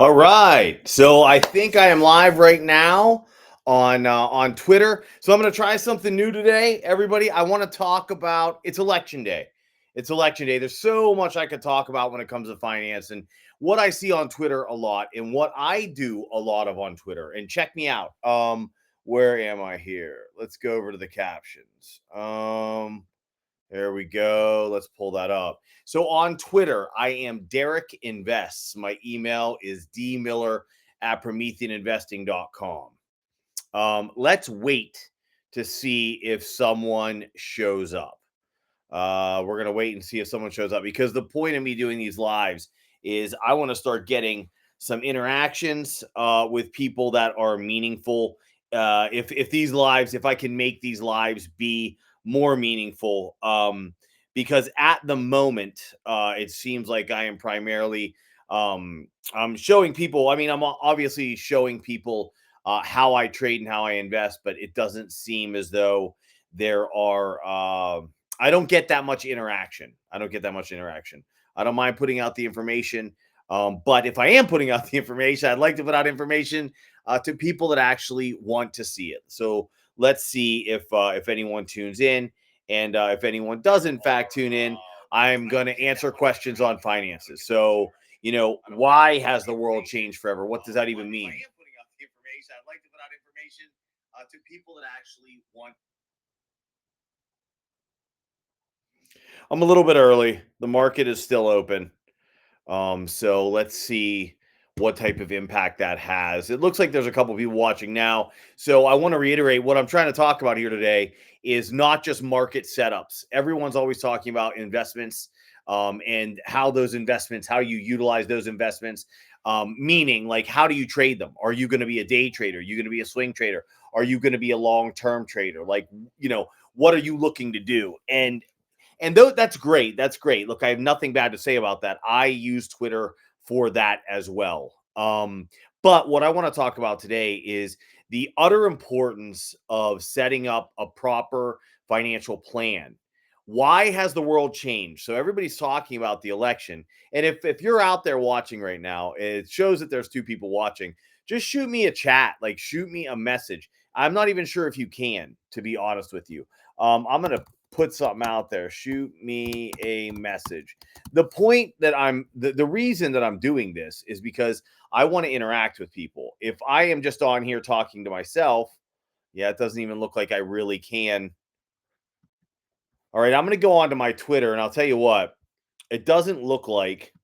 All right. So I think I am live right now on Twitter. So I'm going to try something new today. Everybody, I want to talk about it's election day. It's election day. There's so much I could talk about when it comes to finance and what I see on Twitter a lot and what I do a lot of on Twitter. And check me out. Where am I here? Let's go over to the captions. There we go. Let's pull that up. So on Twitter, I am DerekInvests. My email is dmiller@prometheaninvesting.com. Let's wait to see if someone shows up. We're going to wait and see if someone shows up because the point of me doing these lives is I want to start getting some interactions with people that are meaningful. If these lives, if I can make these lives be more meaningful, because at the moment, it seems like I am primarily I'm showing people. I mean, I'm obviously showing people how I trade and how I invest, but it doesn't seem as though there are. I don't get that much interaction. I don't mind putting out the information. But if I am putting out the information, I'd like to put out information to people that actually want to see it. So let's see if anyone tunes in. And if anyone does, in fact, tune in, I'm going to answer questions on finances. So, why has the world changed forever? What does that even mean? If I am putting out the information, I'd like to put out information to people that actually want. I'm a little bit early. The market is still open. So let's see what type of impact that has. It looks like there's a couple people watching now. So I want to reiterate what I'm trying to talk about here today is not just market setups. Everyone's always talking about investments and how those investments, how you utilize those investments. Meaning, like, how do you trade them? Are you going to be a day trader? Are you going to be a swing trader? Are you going to be a long-term trader? Like, what are you looking to do? And though that's great, that's great. Look, I have nothing bad to say about that. I use Twitter for that as well. But what I want to talk about today is the utter importance of setting up a proper financial plan. Why has the world changed? So everybody's talking about the election. And if you're out there watching right now, it shows that there's two people watching. Just shoot me a chat, like shoot me a message. I'm not even sure if you can, to be honest with you. I'm gonna put something out there. Shoot me a message. The point that the reason that I'm doing this is because I want to interact with people. If I am just on here talking to myself, yeah, it doesn't even look like I really can. All right, I'm going to go on to my Twitter and I'll tell you what, it doesn't look like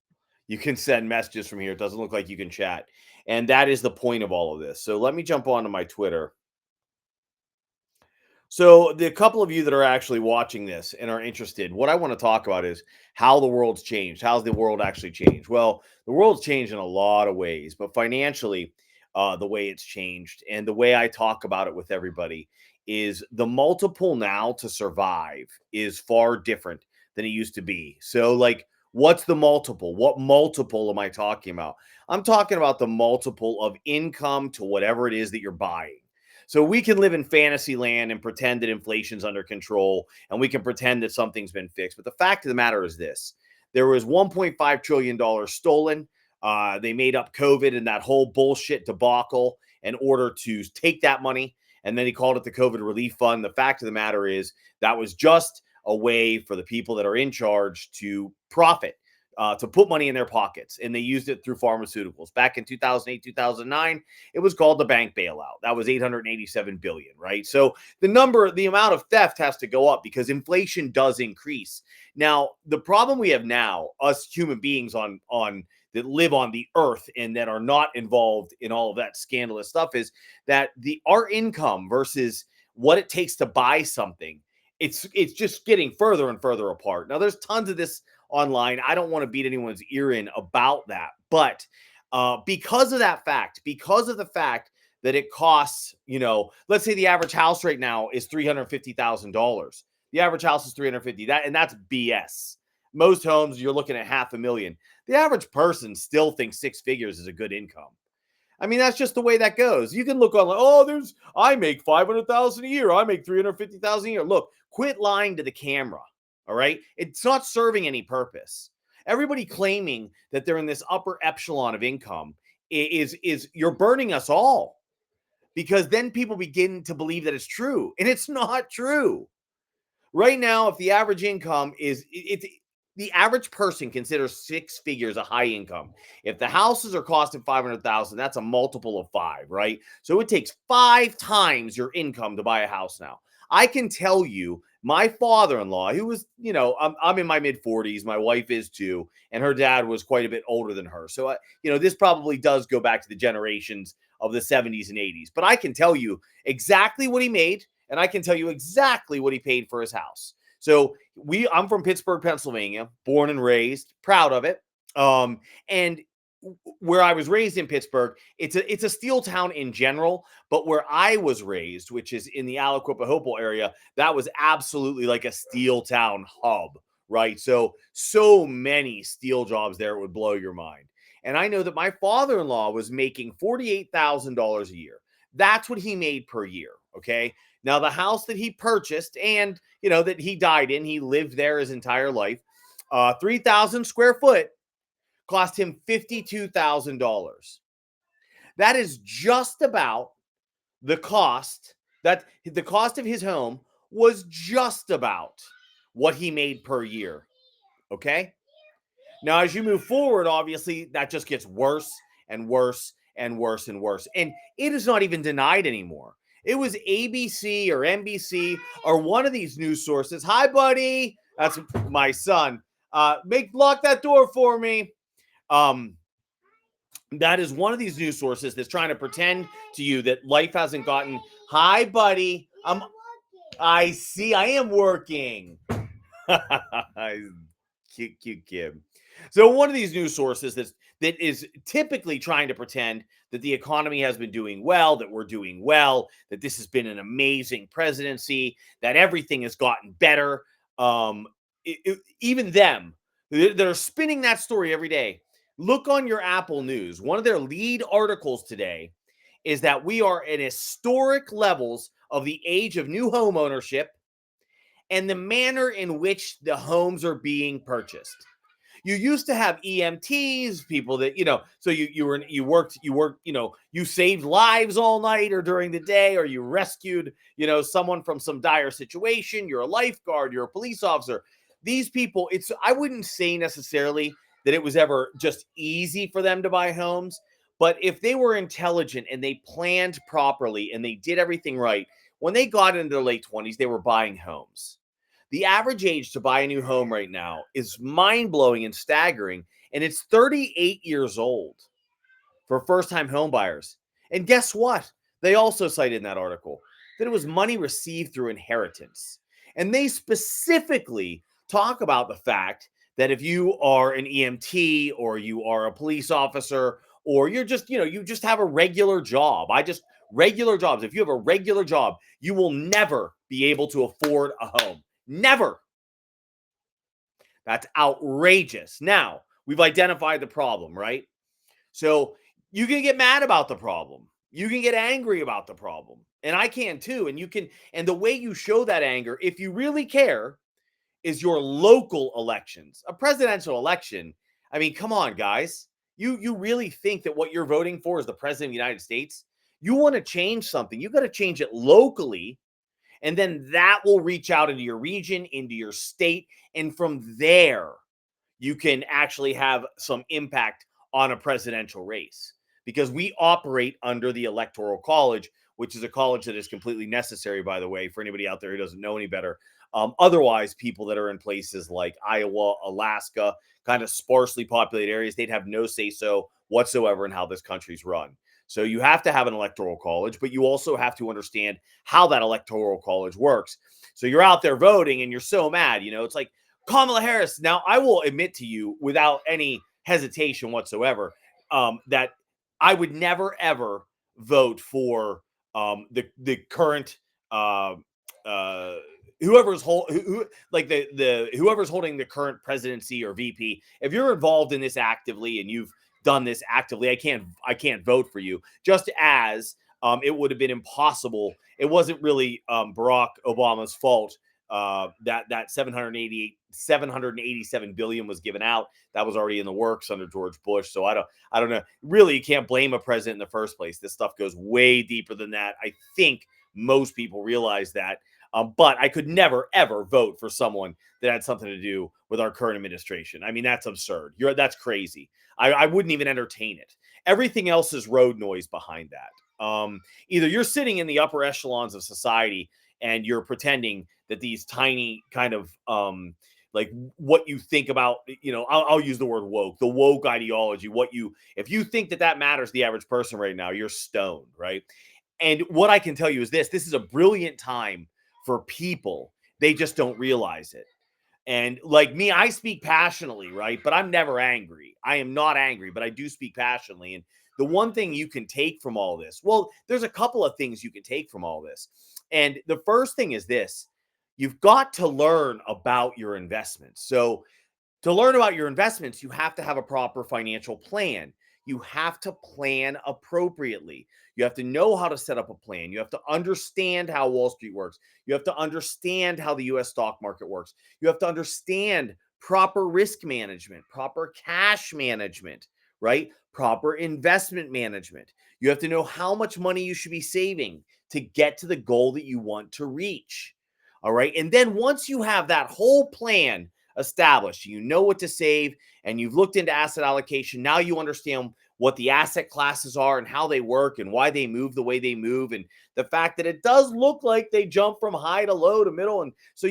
you can send messages from here. It doesn't look like you can chat. And that is the point of all of this. So let me jump onto my Twitter. So, the couple of you that are actually watching this and are interested, what I want to talk about is how the world's changed. How's the world actually changed? Well, the world's changed in a lot of ways, but financially, the way it's changed and the way I talk about it with everybody is the multiple now to survive is far different than it used to be. So, like, what's the multiple? What multiple am I talking about? I'm talking about the multiple of income to whatever it is that you're buying. So we can live in fantasy land and pretend that inflation's under control and we can pretend that something's been fixed. But the fact of the matter is this: there was $1.5 trillion stolen. They made up COVID and that whole bullshit debacle in order to take that money. And then he called it the COVID relief fund. The fact of the matter is that was just a way for the people that are in charge to profit, to put money in their pockets. And they used it through pharmaceuticals. Back in 2008, 2009, it was called the bank bailout. That was 887 billion, right? So the amount of theft has to go up because inflation does increase. Now, the problem we have now, us human beings on that live on the earth and that are not involved in all of that scandalous stuff, is that our income versus what it takes to buy something, it's just getting further and further apart. Now, there's tons of this online. I don't want to beat anyone's ear in about that, but because of the fact that it costs, let's say the average house right now is $350,000. The average house is 350. And that's BS. Most homes you're looking at $500,000. The average person still thinks six figures is a good income. I mean, that's just the way that goes. You can look on like, I make 500,000 a year. I make 350,000 a year. Look, quit lying to the camera. All right. It's not serving any purpose. Everybody claiming that they're in this upper echelon of income is you're burning us all, because then people begin to believe that it's true, and it's not true. Right now, if the average income is it's the average person considers six figures a high income. If the houses are costing 500,000, that's a multiple of five, right? So it takes five times your income to buy a house now. I can tell you, my father-in-law, who was, I'm in my mid 40s, my wife is too, and her dad was quite a bit older than her. So, this probably does go back to the generations of the 70s and 80s. But I can tell you exactly what he made, and I can tell you exactly what he paid for his house. So I'm from Pittsburgh, Pennsylvania, born and raised, proud of it. And where I was raised in Pittsburgh, it's a steel town in general, but where I was raised, which is in the Aliquippa Hopewell area, that was absolutely like a steel town hub, right? So many steel jobs there, it would blow your mind. And I know that my father-in-law was making $48,000 a year. That's what he made per year. Okay. Now, the house that he purchased and, that he died in, he lived there his entire life, 3,000 square foot, cost him $52,000. That is just about the cost of his home was just about what he made per year. Okay. Now, as you move forward, obviously, that just gets worse and worse and worse and worse. And it is not even denied anymore. It was ABC or NBC or one of these news sources. Hi, buddy. That's my son. Lock that door for me. That is one of these news sources that's trying to pretend to you that life hasn't gotten. Hi, buddy. I see. I am working. Cute kid. So one of these news sources that is typically trying to pretend that the economy has been doing well, that we're doing well, that this has been an amazing presidency, that everything has gotten better. Even them, they're spinning that story every day. Look on your Apple News. One of their lead articles today is that we are at historic levels of the age of new home ownership and the manner in which the homes are being purchased. You used to have EMTs, people that, so you worked, you saved lives all night or during the day, or you rescued, someone from some dire situation. You're a lifeguard, you're a police officer. These people, I wouldn't say necessarily that it was ever just easy for them to buy homes, but if they were intelligent and they planned properly and they did everything right, when they got into their late 20s, they were buying homes. The average age to buy a new home right now is mind-blowing and staggering, and it's 38 years old for first-time home buyers. And guess what? They also cited in that article that it was money received through inheritance. And they specifically talk about the fact that if you are an EMT or you are a police officer or you're just, you just have a regular job. Regular jobs. If you have a regular job, you will never be able to afford a home. Never. That's outrageous. Now, we've identified the problem, right? So you can get mad about the problem. You can get angry about the problem. And I can too. And the way you show that anger, if you really care, is your local elections. A presidential election. I mean, come on, guys. You really think that what you're voting for is the president of the United States? You want to change something. You got to change it locally. And then that will reach out into your region, into your state. And from there, you can actually have some impact on a presidential race, because we operate under the Electoral College, which is a college that is completely necessary, by the way, for anybody out there who doesn't know any better. Otherwise, people that are in places like Iowa, Alaska, kind of sparsely populated areas, they'd have no say-so whatsoever in how this country's run. So you have to have an electoral college, but you also have to understand how that electoral college works. So you're out there voting and you're so mad, it's like Kamala Harris. Now, I will admit to you without any hesitation whatsoever that I would never, ever vote for the current whoever's whoever's holding the current presidency or VP. If you're involved in this actively and you've done this actively, I can't vote for you. Just as it would have been impossible. It wasn't really Barack Obama's fault that 787 billion was given out. That was already in the works under George Bush. So I don't know. Really, you can't blame a president in the first place. This stuff goes way deeper than that. I think most people realize that. But I could never ever vote for someone that had something to do with our current administration. I mean, that's absurd. That's crazy. I wouldn't even entertain it. Everything else is road noise behind that. Either you're sitting in the upper echelons of society and you're pretending that these tiny kind of like what you think about, I'll use the word woke, the woke ideology. If you think that matters, the average person right now, you're stoned, right? And what I can tell you is this is a brilliant time for people. They just don't realize it. And like me, I speak passionately, right? But I'm never angry. I am not angry, but I do speak passionately. And the one thing you can take from all this, well, there's a couple of things you can take from all this. And the first thing is this: you've got to learn about your investments. So to learn about your investments, you have to have a proper financial plan. You have to plan appropriately. You have to know how to set up a plan. You have to understand how Wall Street works. You have to understand how the US stock market works. You have to understand proper risk management, proper cash management, right? Proper investment management. You have to know how much money you should be saving to get to the goal that you want to reach. All right. And then once you have that whole plan established, you know what to save, and you've looked into asset allocation, now you understand what the asset classes are and how they work and why they move the way they move, and the fact that it does look like they jump from high to low to middle. And so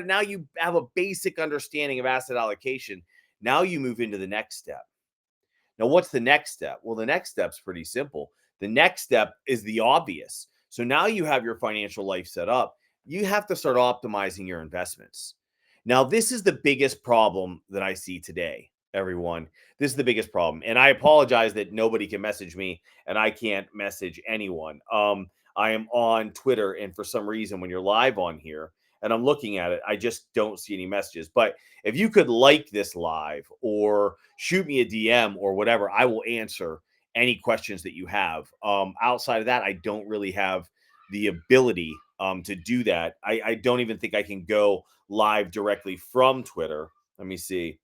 now you have a basic understanding of asset allocation. Now you move into the next step. Now, what's the next step? Well, the next step's pretty simple. The next step is the obvious. So now you have your financial life set up. You have to start optimizing your investments. Now, this is the biggest problem that I see today, everyone. This is the biggest problem. And I apologize that nobody can message me and I can't message anyone. I am on Twitter, and for some reason, when you're live on here and I'm looking at it, I just don't see any messages. But if you could like this live or shoot me a DM or whatever, I will answer any questions that you have. Outside of that, I don't really have the ability to do that. I don't even think I can go live directly from Twitter. Let me see.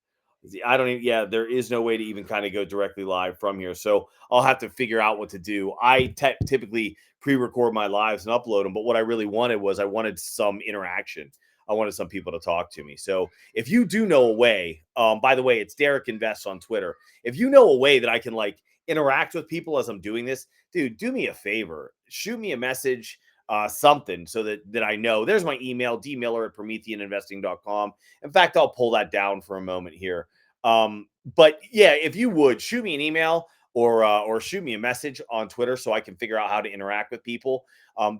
I don't even, yeah, there is no way to even kind of go directly live from here. So I'll have to figure out what to do. I typically pre-record my lives and upload them, but what I really wanted was I wanted some interaction. I wanted some people to talk to me. So if you do know a way, by the way, it's DerekInvests on Twitter. If you know a way that I can like interact with people as I'm doing this, dude, do me a favor. Shoot me a message, something, so that I know. There's my email, dmiller@prometheaninvesting.com. In fact, I'll pull that down for a moment here. But yeah, if you would shoot me an email or shoot me a message on Twitter so I can figure out how to interact with people.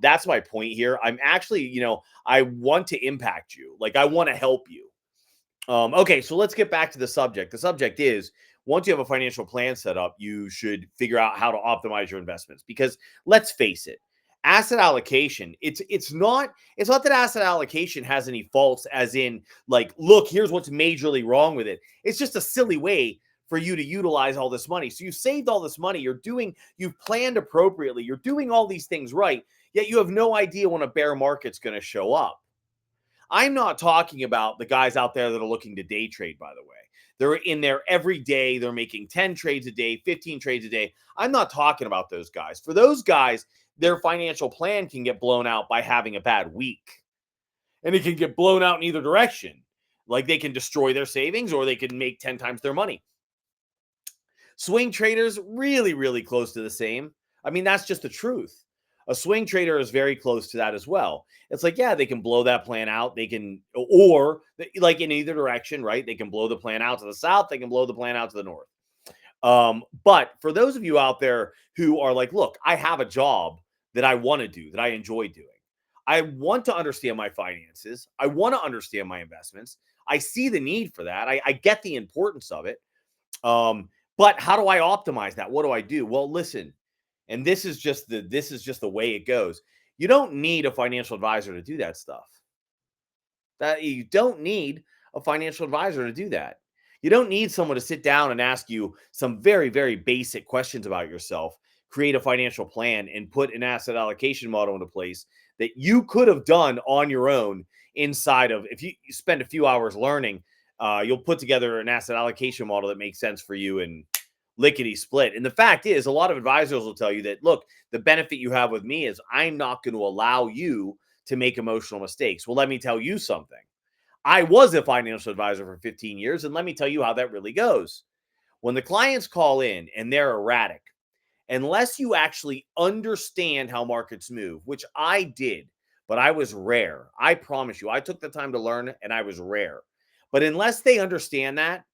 That's my point here. I'm actually, I want to impact you. Like I want to help you. Okay, so let's get back to the subject. The subject is, once you have a financial plan set up, you should figure out how to optimize your investments, because let's face it, asset allocation, it's not that asset allocation has any faults, as in like, look, here's what's majorly wrong with it. It's just a silly way for you to utilize all this money. So you've saved all this money, you've planned appropriately, you're doing all these things right, yet you have no idea when a bear market's going to show up. I'm not talking about the guys out there that are looking to day trade, by the way. They're in there every day. They're making 10 trades a day, 15 trades a day. I'm not talking about those guys. For those guys, their financial plan can get blown out by having a bad week. And it can get blown out in either direction. Like they can destroy their savings or they can make 10 times their money. Swing traders, really, really close to the same. I mean, that's just the truth. A swing trader is very close to that as well. It's like, yeah, they can blow that plan out. They can, or like in either direction, right? They can blow the plan out to the south. They can blow the plan out to the north. But for those of you out there who are like, look, I have a job that I want to do, that I enjoy doing. I want to understand my finances. I want to understand my investments. I see the need for that. I get the importance of it. But how do I optimize that? What do I do? Well, listen, and this is just the way it goes. You don't need a financial advisor to do that stuff. That you don't need a financial advisor to do that. You don't need someone to sit down and ask you some very, very basic questions about yourself, create a financial plan, and put an asset allocation model into place that you could have done on your own inside of, if you spend a few hours learning, you'll put together an asset allocation model that makes sense for you and lickety split. And the fact is, a lot of advisors will tell you that, look, the benefit you have with me is I'm not going to allow you to make emotional mistakes. Well, let me tell you something. I was a financial advisor for 15 years, and let me tell you how that really goes. When the clients call in and they're erratic, unless you actually understand how markets move, which I did, but I was rare. I promise you, I took the time to learn and I was rare. But unless they understand that,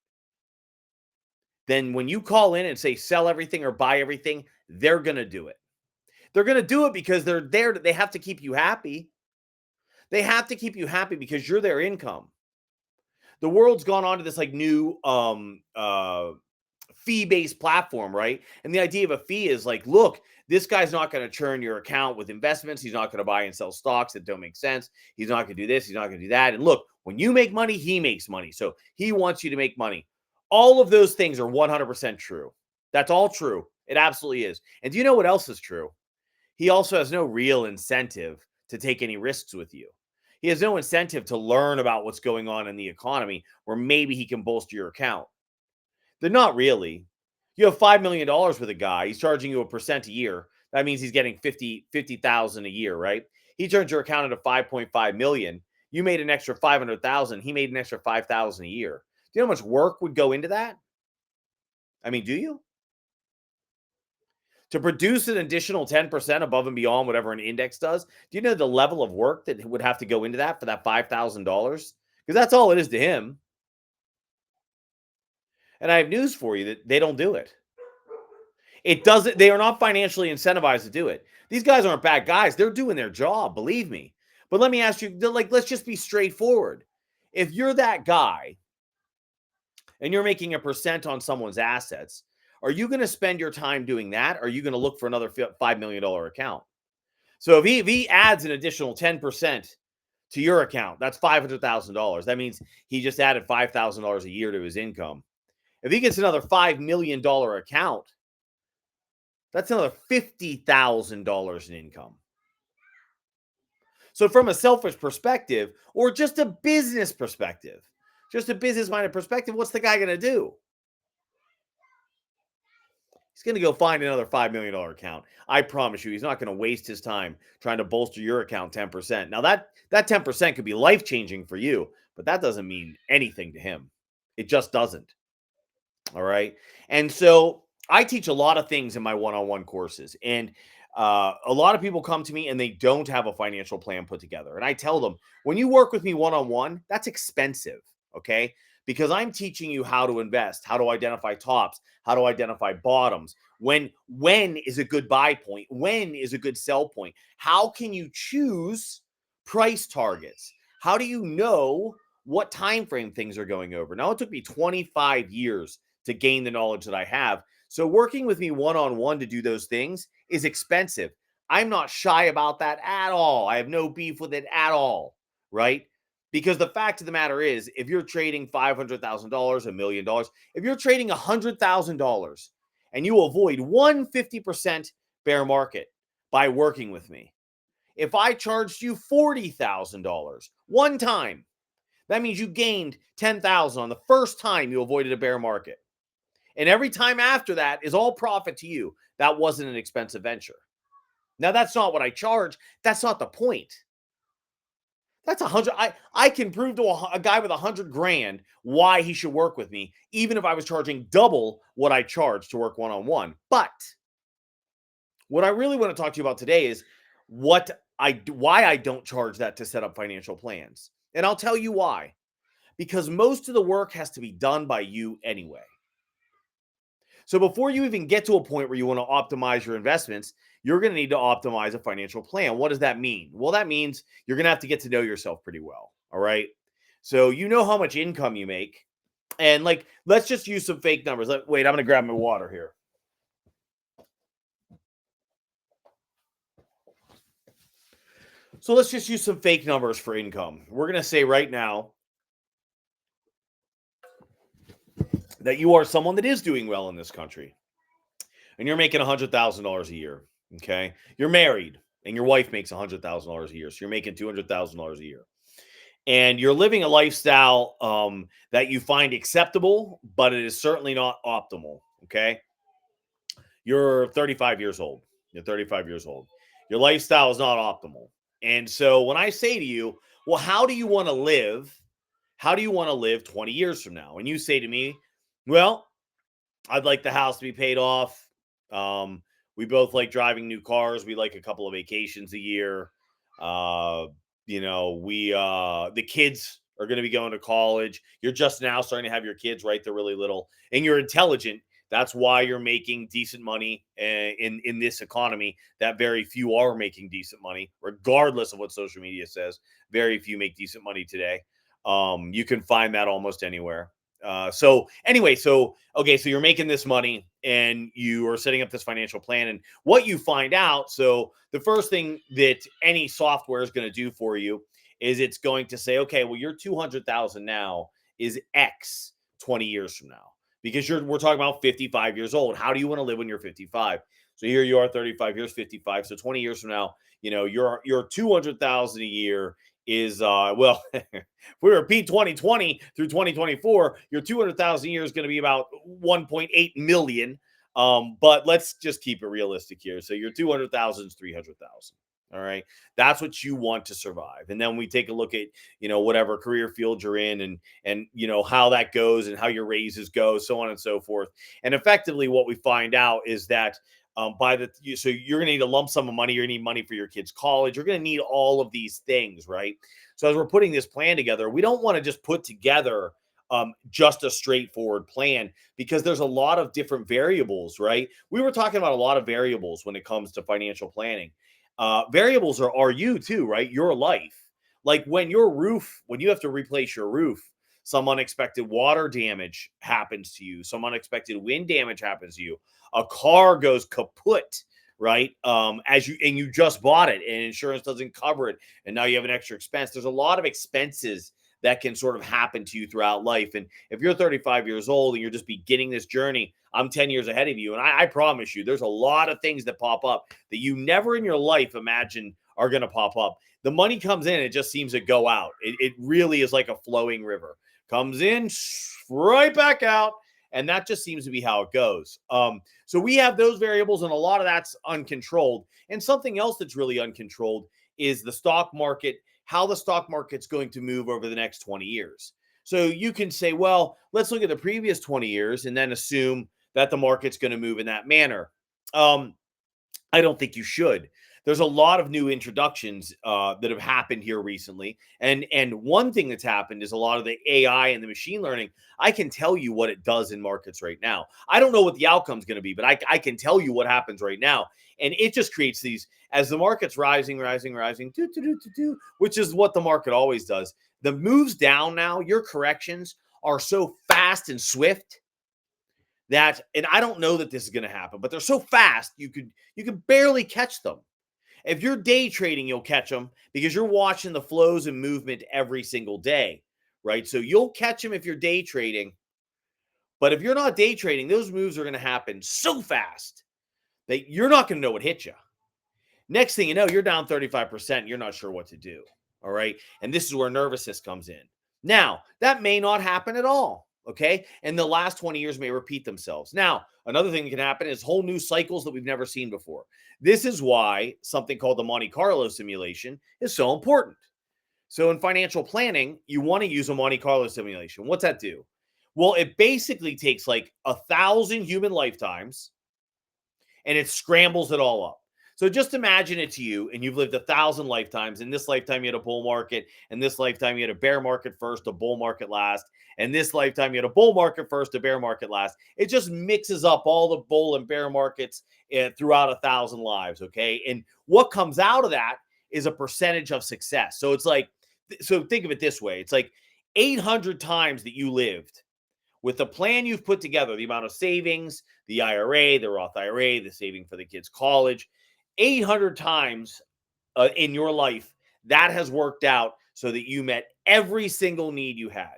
then when you call in and say sell everything or buy everything, they're going to do it. They're going to do it because they're there. They have to keep you happy. They have to keep you happy because you're their income. The world's gone on to this like new fee-based platform, right? And the idea of a fee is like, look, this guy's not going to churn your account with investments. He's not going to buy and sell stocks that don't make sense. He's not going to do this. He's not going to do that. And look, when you make money, he makes money. So he wants you to make money. All of those things are 100% true. That's all true. It absolutely is. And do you know what else is true? He also has no real incentive to take any risks with you. He has no incentive to learn about what's going on in the economy where maybe he can bolster your account. They're not really. You have $5 million with a guy. He's charging you a percent a year. That means he's getting 50,000 a year, right? He turns your account into 5.5 million. You made an extra 500,000. He made an extra 5,000 a year. Do you know how much work would go into that? I mean, do you? To produce an additional 10% above and beyond whatever an index does, do you know the level of work that would have to go into that for that $5,000? Because that's all it is to him. And I have news for you that they don't do it. It doesn't, they are not financially incentivized to do it. These guys aren't bad guys. They're doing their job, believe me. But let me ask you, like, let's just be straightforward. If you're that guy and you're making a percent on someone's assets, are you going to spend your time doing that? Or are you going to look for another $5 million account? So if he adds an additional 10% to your account, that's $500,000. That means he just added $5,000 a year to his income. If he gets another $5 million account, that's another $50,000 in income. So from a selfish perspective, or just a business perspective, just a business-minded perspective, what's the guy going to do? He's going to go find another $5 million account. I promise you, he's not going to waste his time trying to bolster your account 10%. Now, that 10% could be life-changing for you, but that doesn't mean anything to him. It just doesn't. All right. And so I teach a lot of things in my one-on-one courses. And a lot of people come to me and they don't have a financial plan put together. And I tell them, when you work with me one-on-one, that's expensive. Okay. Because I'm teaching you how to invest, how to identify tops, how to identify bottoms, when is a good buy point, when is a good sell point, how can you choose price targets, how do you know what time frame things are going over. Now, it took me 25 years to gain the knowledge that I have. So working with me one-on-one to do those things is expensive. I'm not shy about that at all. I have no beef with it at all, right? Because the fact of the matter is, if you're trading $500,000, $1 million, if you're trading $100,000 and you avoid 150% bear market by working with me, if I charged you $40,000 one time, that means you gained 10,000 on the first time you avoided a bear market. And every time after that is all profit to you. That wasn't an expensive venture. Now, that's not what I charge. That's not the point. That's 100. I can prove to a guy with 100 grand why he should work with me, even if I was charging double what I charge to work one-on-one. But what I really want to talk to you about today is why I don't charge that to set up financial plans. And I'll tell you why. Because most of the work has to be done by you anyway. So before you even get to a point where you want to optimize your investments, you're going to need to optimize a financial plan. What does that mean? Well, that means you're going to have to get to know yourself pretty well. All right. So you know how much income you make. And like, let's just use some fake numbers. Wait, I'm going to grab my water here. So let's just use some fake numbers for income. We're going to say right now that you are someone that is doing well in this country and you're making $100,000 a year. Okay. You're married and your wife makes $100,000 a year. So you're making $200,000 a year. and you're living a lifestyle that you find acceptable, but it is certainly not optimal. Okay. You're 35 years old. You're 35 years old. Your lifestyle is not optimal. And so when I say to you, well, how do you want to live? How do you want to live 20 years from now? And you say to me, well, I'd like the house to be paid off. Um, we both like driving new cars. We like a couple of vacations a year. Uh, the kids are going to be going to college. You're just now starting to have your kids, right? They're really little, and you're intelligent. That's why you're making decent money in this economy. That very few are making decent money, regardless of what social media says. Very few make decent money today. You can find that almost anywhere. So anyway, so okay, so you're making this money and you are setting up this financial plan, and what you find out. So the first thing that any software is going to do for you is it's going to say, okay, well, your 200,000 now is X 20 years from now, because we're talking about 55 years old. How do you want to live when you're 55? So here you are, 35 years, 55. So 20 years from now, your 200,000 a year is well, if we repeat 2020 through 2024, your 200,000 a year is going to be about 1.8 million. But let's just keep it realistic here. So your 200,000 is 300,000. All right. That's what you want to survive. And then we take a look at, whatever career field you're in, and how that goes and how your raises go, so on and so forth. And effectively what we find out is that so you're going to need a lump sum of money. You're going to need money for your kids' college. You're going to need all of these things, right? So as we're putting this plan together, we don't want to just put together just a straightforward plan, because there's a lot of different variables, right? We were talking about a lot of variables when it comes to financial planning. Variables are you too, right? Your life. Like when you have to replace your roof, some unexpected water damage happens to you, some unexpected wind damage happens to you, a car goes kaput, right? You just bought it and insurance doesn't cover it, and now you have an extra expense. There's a lot of expenses that can sort of happen to you throughout life. And if you're 35 years old and you're just beginning this journey, I'm 10 years ahead of you. And I promise you, there's a lot of things that pop up that you never in your life imagine are going to pop up. The money comes in, it just seems to go out. It really is like a flowing river. Comes in, right back out. And that just seems to be how it goes. So we have those variables, and a lot of that's uncontrolled. And something else that's really uncontrolled is the stock market, how the stock market's going to move over the next 20 years. So you can say, well, let's look at the previous 20 years and then assume that the market's going to move in that manner. I don't think you should. There's a lot of new introductions that have happened here recently, and one thing that's happened is a lot of the AI and the machine learning. I can tell you what it does in markets right now. I don't know what the outcome's going to be, but I can tell you what happens right now, and it just creates these, as the market's rising, which is what the market always does. The moves down now, your corrections are so fast and swift that, and I don't know that this is going to happen, but they're so fast you could barely catch them. If you're day trading, you'll catch them because you're watching the flows and movement every single day, right? So you'll catch them if you're day trading. But if you're not day trading, those moves are going to happen so fast that you're not going to know what hit you. Next thing you know, you're down 35%. You're not sure what to do. All right. And this is where nervousness comes in. Now, that may not happen at all. Okay. And the last 20 years may repeat themselves. Now, another thing that can happen is whole new cycles that we've never seen before. This is why something called the Monte Carlo simulation is so important. So, in financial planning, you want to use a Monte Carlo simulation. What's that do? Well, it basically takes like 1,000 human lifetimes and it scrambles it all up. So just imagine it to you, and you've lived 1,000 lifetimes. In this lifetime, you had a bull market. In this lifetime, you had a bear market first, a bull market last. And this lifetime, you had a bull market first, a bear market last. It just mixes up all the bull and bear markets throughout 1,000 lives, okay? And what comes out of that is a percentage of success. So it's like, so think of it this way. It's like 800 times that you lived with the plan you've put together, the amount of savings, the IRA, the Roth IRA, the saving for the kids' college, 800 times in your life, that has worked out so that you met every single need you had.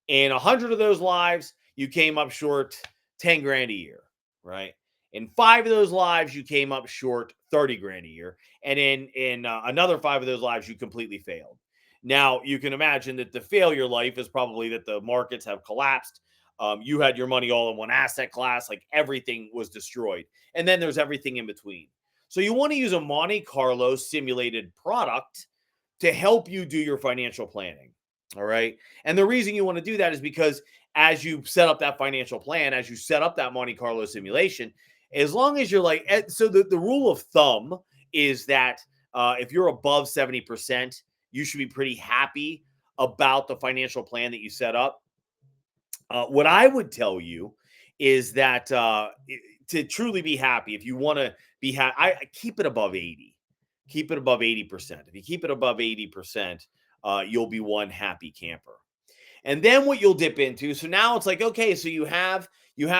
In 100 of those lives, you came up short 10 grand a year, right? In 5 of those lives, you came up short 30 grand a year. And in another 5 of those lives, you completely failed. Now, you can imagine that the failure life is probably that the markets have collapsed. You had your money all in one asset class, like everything was destroyed. And then there's everything in between. So you want to use a Monte Carlo simulated product to help you do your financial planning. All right. And the reason you want to do that is because as you set up that financial plan, as you set up that Monte Carlo simulation, as long as you're like, so the rule of thumb is that if you're above 70%, you should be pretty happy about the financial plan that you set up. What I would tell you is that to truly be happy, if you want to be happy, I keep it above 80. Keep it above 80%. If you keep it above 80%, you'll be one happy camper. And then what you'll dip into, so now it's like, okay, so you have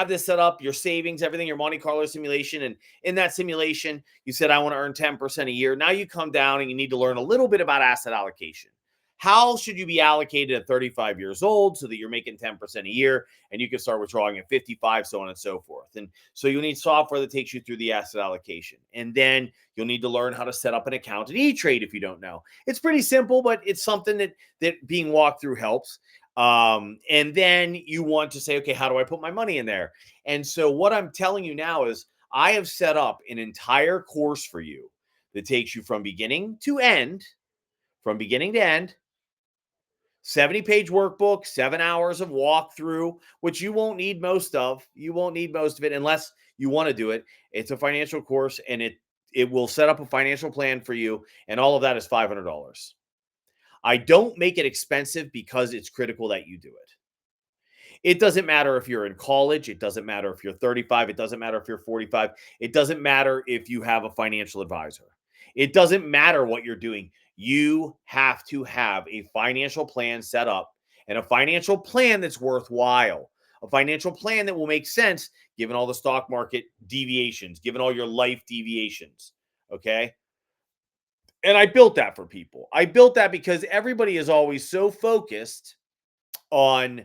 this set up, your savings, everything, your Monte Carlo simulation. And in that simulation, you said, I want to earn 10% a year. Now you come down and you need to learn a little bit about asset allocation. How should you be allocated at 35 years old so that you're making 10% a year and you can start withdrawing at 55, so on and so forth? And so you'll need software that takes you through the asset allocation. And then you'll need to learn how to set up an account at E-Trade if you don't know. It's pretty simple, but it's something that being walked through helps. And then you want to say, okay, how do I put my money in there? And so what I'm telling you now is I have set up an entire course for you that takes you from beginning to end, 70-page workbook, 7 hours of walkthrough, which you won't need most of. You won't need most of it unless you want to do it. It's a financial course, and it will set up a financial plan for you, and all of that is $500. I don't make it expensive because it's critical that you do it. It doesn't matter if you're in college. It doesn't matter if you're 35. It doesn't matter if you're 45. It doesn't matter if you have a financial advisor. It doesn't matter what you're doing. You have to have a financial plan set up and a financial plan that's worthwhile, a financial plan that will make sense given all the stock market deviations, given all your life deviations. Okay. And I built that for people. I built that because everybody is always so focused on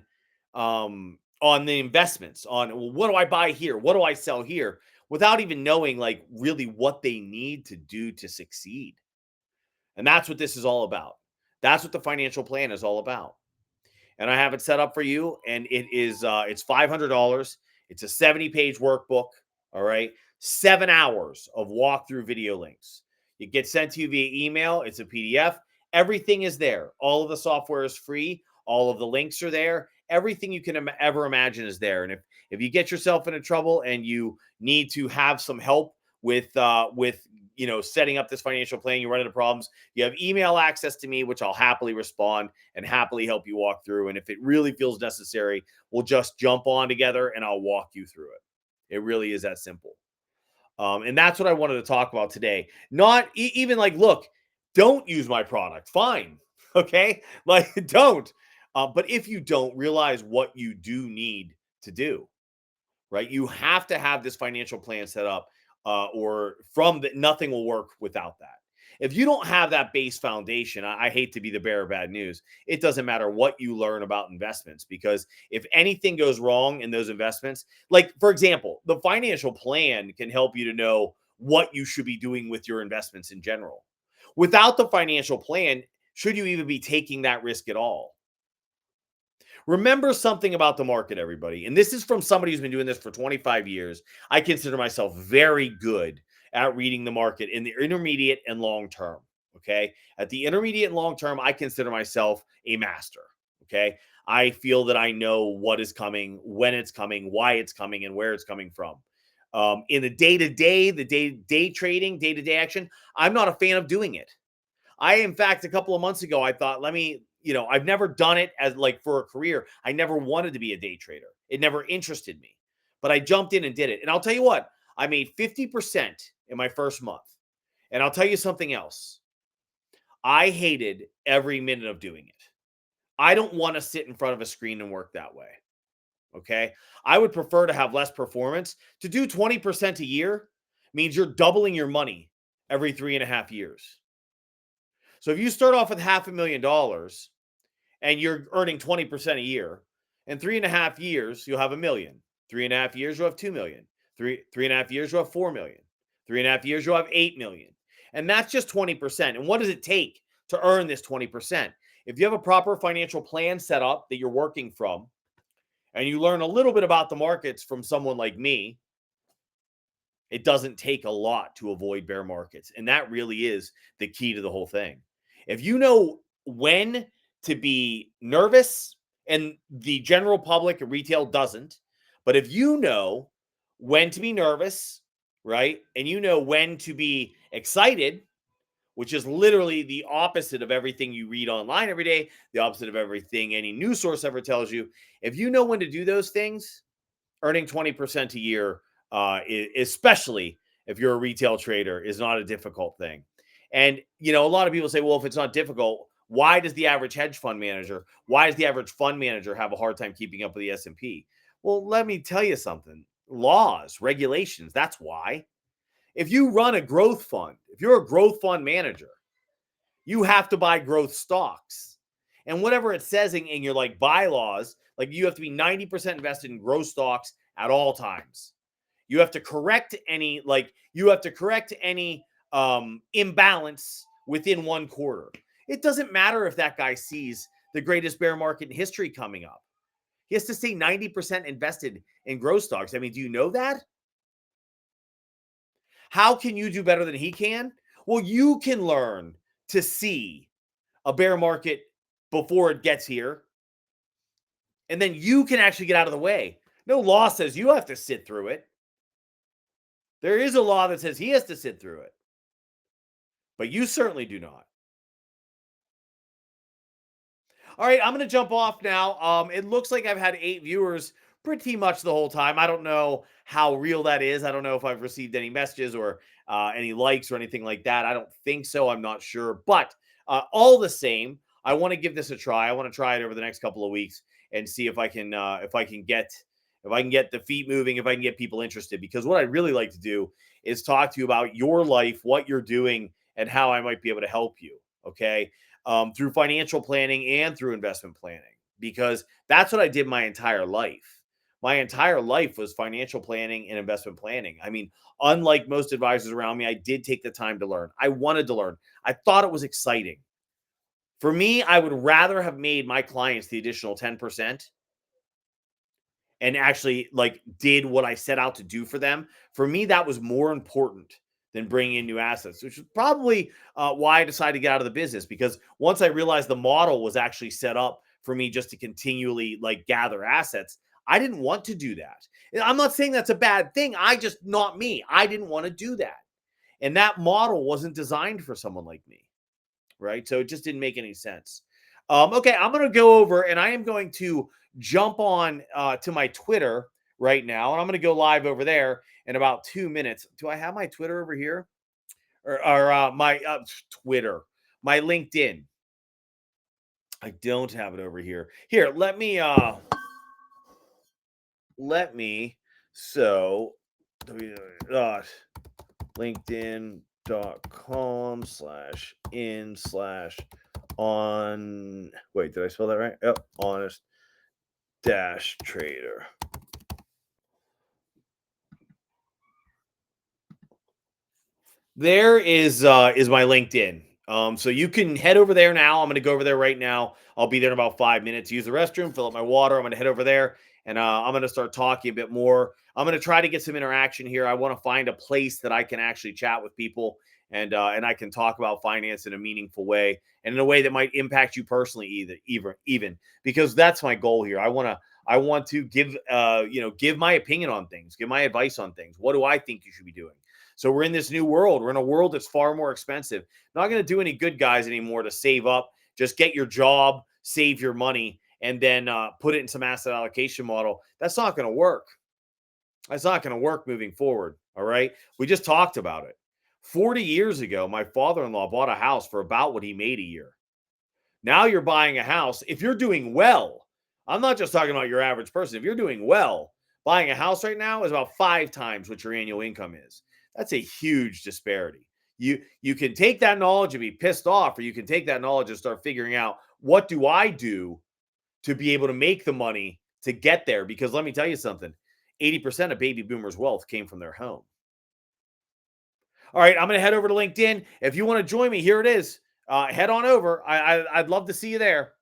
on the investments, on, well, what do I buy here? What do I sell here? Without even knowing like really what they need to do to succeed. And that's what this is all about. That's what the financial plan is all about. And I have it set up for you, and it's $500. It's a 70-page workbook. All right, 7 hours of walkthrough video links. It gets sent to you via email. It's a PDF. Everything is there. All of the software is free. All of the links are there. Everything you can ever imagine is there. And if you get yourself into trouble and you need to have some help with setting up this financial plan, you run into problems, you have email access to me, which I'll happily respond and happily help you walk through. And if it really feels necessary, we'll just jump on together and I'll walk you through it. It really is that simple. And that's what I wanted to talk about today. Not even like, look, don't use my product. Fine. Okay. Like, don't. But if you don't, realize what you do need to do, right? You have to have this financial plan set up, or from that, nothing will work without that. If you don't have that base foundation, I hate to be the bearer of bad news. It doesn't matter what you learn about investments, because if anything goes wrong in those investments, like for example, the financial plan can help you to know what you should be doing with your investments in general. Without the financial plan, should you even be taking that risk at all? Remember something about the market, everybody. And this is from somebody who's been doing this for 25 years. I consider myself very good at reading the market in the intermediate and long term. Okay. At the intermediate and long term, I consider myself a master. Okay. I feel that I know what is coming, when it's coming, why it's coming, and where it's coming from. In the day to day, the day trading, day to day action, I'm not a fan of doing it. In fact, a couple of months ago, I thought, I've never done it as like for a career. I never wanted to be a day trader. It never interested me, but I jumped in and did it. And I'll tell you what, I made 50% in my first month. And I'll tell you something else. I hated every minute of doing it. I don't want to sit in front of a screen and work that way. Okay. I would prefer to have less performance. To do 20% a year means you're doubling your money every 3.5 years. So if you start off with $500,000 and you're earning 20% a year, in 3.5 years, you'll have 1 million. 3.5 years, you'll have 2 million. 3.5 years, you'll have 4 million. 3.5 years, you'll have 8 million. And that's just 20%. And what does it take to earn this 20%? if you have a proper financial plan set up that you're working from, and you learn a little bit about the markets from someone like me, it doesn't take a lot to avoid bear markets. And that really is the key to the whole thing. If you know when to be nervous, and the general public and retail doesn't, but if you know when to be nervous, right? And you know when to be excited, which is literally the opposite of everything you read online every day, the opposite of everything any news source ever tells you. If you know when to do those things, earning 20% a year, especially if you're a retail trader, is not a difficult thing. And, a lot of people say, well, if it's not difficult, why does the average hedge fund manager, why does the average fund manager have a hard time keeping up with the S&P? Well, let me tell you something. Laws, regulations, that's why. If you run a growth fund, if you're a growth fund manager, you have to buy growth stocks. And whatever it says in your like bylaws, like you have to be 90% invested in growth stocks at all times. You have to correct any imbalance within one quarter. It doesn't matter if that guy sees the greatest bear market in history coming up. He has to stay 90% invested in growth stocks. I mean, do you know that? How can you do better than he can? Well, you can learn to see a bear market before it gets here, and then you can actually get out of the way. No law says you have to sit through it. There is a law that says he has to sit through it, but you certainly do not. All right, I'm going to jump off now. It looks like I've had 8 viewers pretty much the whole time. I don't know how real that is. I don't know if I've received any messages or any likes or anything like that. I don't think so. I'm not sure. But all the same, I want to give this a try. I want to try it over the next couple of weeks and see if I can get the feet moving, if I can get people interested. Because what I really like to do is talk to you about your life, what you're doing, and how I might be able to help you. Okay. Through financial planning and through investment planning, because that's what I did my entire life. My entire life was financial planning and investment planning. I mean, unlike most advisors around me, I did take the time to learn. I wanted to learn. I thought it was exciting. For me, I would rather have made my clients the additional 10% and actually like did what I set out to do for them. For me, that was more important than bringing in new assets, which is probably why I decided to get out of the business. Because once I realized the model was actually set up for me just to continually like gather assets, I didn't want to do that. And I'm not saying that's a bad thing. Not me. I didn't want to do that. And that model wasn't designed for someone like me. Right. So it just didn't make any sense. Okay. I'm going to go over and I am going to jump on to my Twitter right now. And I'm going to go live over there in about 2 minutes. Do I have my Twitter over here or my Twitter, my LinkedIn? I don't have it over here. Here, so linkedin.com/in/on. Wait, did I spell that right? Yep, honest dash trader. There is my LinkedIn. So you can head over there now. I'm going to go over there right now. I'll be there in about 5 minutes. Use the restroom, fill up my water. I'm going to head over there, and I'm going to start talking a bit more. I'm going to try to get some interaction here. I want to find a place that I can actually chat with people, and I can talk about finance in a meaningful way and in a way that might impact you personally, even because that's my goal here. I want to give my opinion on things, give my advice on things. What do I think you should be doing? So we're in this new world. We're in a world that's far more expensive. Not going to do any good, guys, anymore to save up. Just get your job, save your money, and then put it in some asset allocation model. That's not going to work. That's not going to work moving forward. All right. We just talked about it. 40 years ago, my father-in-law bought a house for about what he made a year. Now you're buying a house. If you're doing well, I'm not just talking about your average person. If you're doing well, buying a house right now is about 5 times what your annual income is. That's a huge disparity. You can take that knowledge and be pissed off, or you can take that knowledge and start figuring out, what do I do to be able to make the money to get there? Because let me tell you something, 80% of baby boomers' wealth came from their home. All right, I'm going to head over to LinkedIn. If you want to join me, here it is. Head on over. I'd love to see you there.